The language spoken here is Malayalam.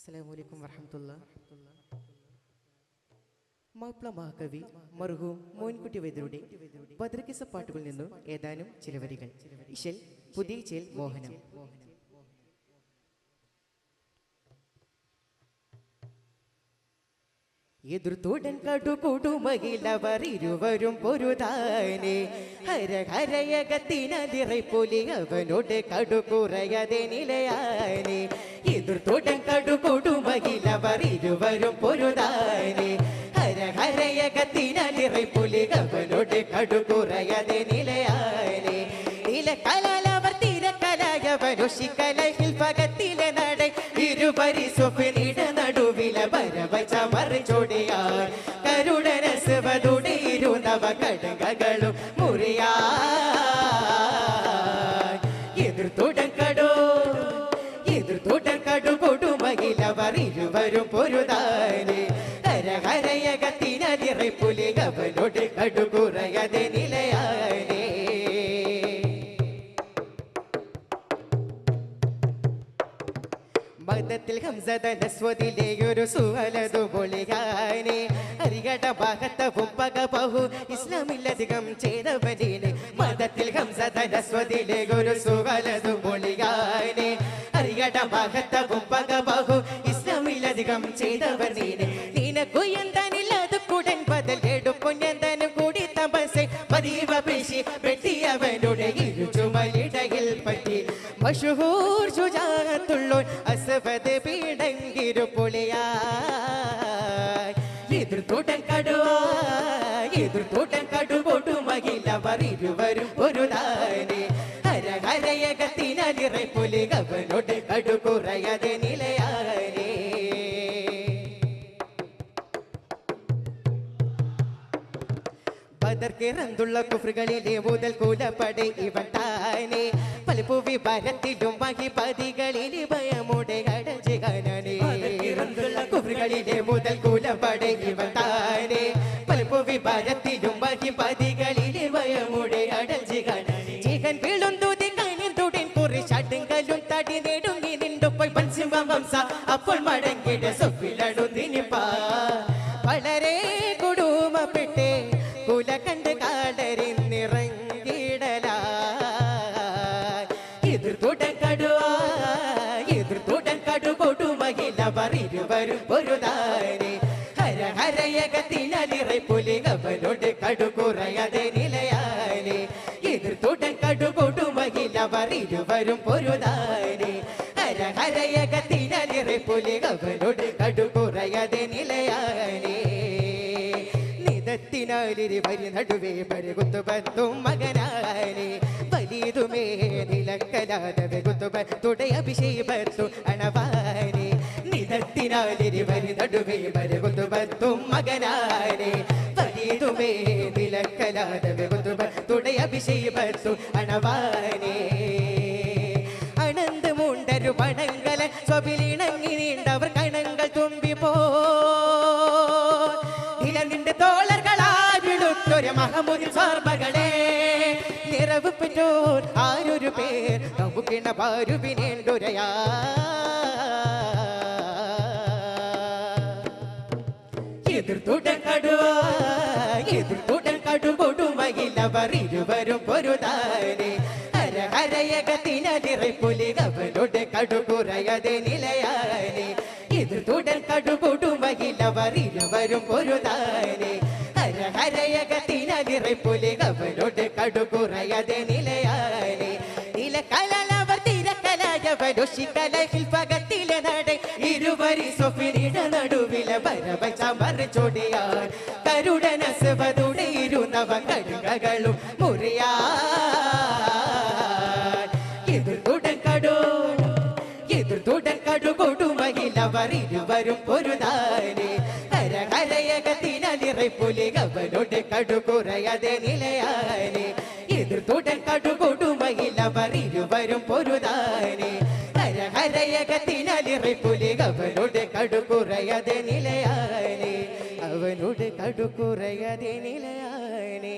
അസ്സലാമു വറഹ്മത്തുള്ളാഹി. മാപ്പിള മഹാകവി മർഹൂം മോയിൻകുട്ടി വൈദ്യരുടെ ബദ്രകിസ പാട്ടുകളിൽ നിന്നും ഏതാനും ചില വരികൾ. ഇശൽ പുതിയ ചേൽ മോഹനം. എതിർത്തോടൻ കടുകൂടുമകിലവർ ഇരുവരും പൊരുതാനേ ഹര ഹരയകത്തിനതിറൈപ്പൊലി അവനോട് കടുകുറയതെ നിലയാനേ. എതിർത്തോടൻ കടുകൂടുമകിലവർ ഇരുവരും പൊരുതാനേ ഹര ഹരയകത്തിനതിറൈപ്പൊലി അവനോട് കടുകുറയതെ നിലയാനേ. നിലക്കലാലവർ തീരക്കലായവനുഷിക്കലഹിൽ പകത്തിലെ നട ഇരുപരി സ്വപ്നിട നടുവില വരവച്ച മറിച്ചോടിയാർ കരുടരസവതുടെ ഇരുന്നവ കടകകളും മുറിയാ. എതിർത്തോടക്കടു കൊടുമകിലവർ ഇരുവരും പൊരുതാനേ ഹര ഹരയകത്തിനതിറൈപ്പൊലി അവനോട് കടുകുറയതെ നിലയാനേ. മദത്തിൽ ഹംസദനസ്വതിലെ ഒരു സുവലതു പൊളിയാനേ അരികട ഭാഗത്തവും പക ബഹു ഇസ്ലാമിലധികം ചെയ്തവനീനെ. മദത്തിൽ ഹംസദനസ്വതിലെ ഒരു സുവലതു പൊളിയാനേ അരികട ഭാഗത്തവും പക ബഹു ഇസ്ലാമിലധികം ചെയ്തവനീനെ. നിനക്കു എന്താനില്ലത് കുടൻ ബദൽ എടുപ്പൊന്നെന്താനും കൂടി തപസെ പതിവ പേശി വെട്ടിയവനുടെ ഇരുചുമലിടയിൽ പറ്റി മഷഹൂർ ശുജാഅത്തുള്ളോൻ അസ്വദ് പീഡങ്കിരു പൊളിയായി. എതിർത്തോട്ടൻ കടുകൊടുമകിലവർ ഇരുവരും പൊരുതാനേ ഹര ഹരയകത്തിനതിറൈപ്പൊലി അവനോട് കടുകുറയതെ നിലയാനേ. ബദർക്കിറന്തുള്ള കുഫ്റുകളിലെ മുതൽ കൂലപ്പടை ഇവൻ താനേ പലപ്പു വിഭാരത്തിലും മഹിപതികളിൽ ഭയമുടെ അടഞ്ചികാനേ. കുഫ്റുകളിലെ മുതൽ കൂലപ്പടை ഇവൻ താനേ പലപ്പു വിഭാരത്തിലും മഹിപതികളിൽ ഭയമുടെ അടഞ്ചികാനേ. ജീവൻ വീളുന്തുതി കനിന്തുടൻ കുറിച്ചടുങ്കലും തടി നെടുങ്ങി നിണ്ടുപോയി പൻസിംഹ വംശ അപ്പോൾ മടങ്ങിട സൊപ്പിലടുന്നിനിപ്പാ വളരെ കുടുംബപ്പെട്ടേ കുല കണ്ട് കാടരിന്നിറങ്ങിടല. എതിർത്തോടൻ കടുകൊടുമകിലവർ ഇരുവരും പൊരുതാനേ ഹര ഹരയകത്തിനതിറൈപ്പൊലി അവനോട് കടുകുറയതെ നിലയാനേ. എതിർത്തോടൻ കടുകൊടുമകിലവർ ഇരുവരും പൊരുതാനേ ഹര ഹരയകത്തിനതിറൈപ്പൊലി അവനോട് കടുകുറയതെ നിലയാനേ. നിതത്തിനാലിരുവരി നടുവേ പരുകുത്തുപത്തും മകനാനേ വലിയതുമേ നിലക്കലാതെ വെകുത്തുപത്തുടെ അഭിഷേകത്തു അണവാനേ. നിതത്തിനാലിരുവരി നടുവേ പരുകുത്തുപത്തും മകനാനേ വലിയതുമേ നിലക്കലാതെ വെകുത്തുപത്തുടെ അഭിഷേകത്തു അണവാനേ. അനന്ത് മുണ്ടരു പടങ്കല സ്വപിലിണങ്ങി നീണ്ടവർ കണങ്ങൾ തുമ്പിപ്പോ നിന്റെ തോളர்களാവിടുത്തൊരു മഹമുദിൻ സ്വർമകളെ നിറവ് പെറ്റോർ ആരൊരു പേർ നമുക്കിണ പാരുവിനേണ്ടൊരയാ. എതിർത്തോടൻ കടുകൊടുമകിലവർ ഇരുവരും പൊരുതാനേ ഹര ഹരയകത്തിനതിറൈപ്പൊലി അവനോട് കടുകുറയതെ നിലയാനേ. എതിർത്തോടൻ കടുകൊടുമകിലവർ ഇരുവരും പൊരുതാനേ ഹര ഹരയകത്തിനതിറൈപ്പൊലി അവനോട് കടുകുറയതെ നിലയാനേ. നിലക്കലാലവർ തീരക്കലായവനുഷിക്കലഹിൽ പകത്തിലെ നട ഇരുവരി സ്വപ്നിട നടുവില വരവച്ച മറിച്ചോടിയാർ കരുടനസവതുടെ ഇരുന്നവ കടുകകളും മുറിയാ. എതിർത്തോടൻ കടുകൊടുമകിലവർ ഇരുവരും പൊരുതാനേ ഹര ഹരയകത്തിനതിറൈപ്പൊലി അവനോട് കടുകുറയതെ നിലയാനേ. എതിർത്തോടൻ കടുകൊടുമകിലവർ ഇരുവരും പൊരുതാനേ ഹര ഹരയകത്തിനതിറൈപ്പൊലി അവനോട് കടുകുറയതെ നിലയാനേ. അവനോട് കടുകുറയതെ നിലയാനേ.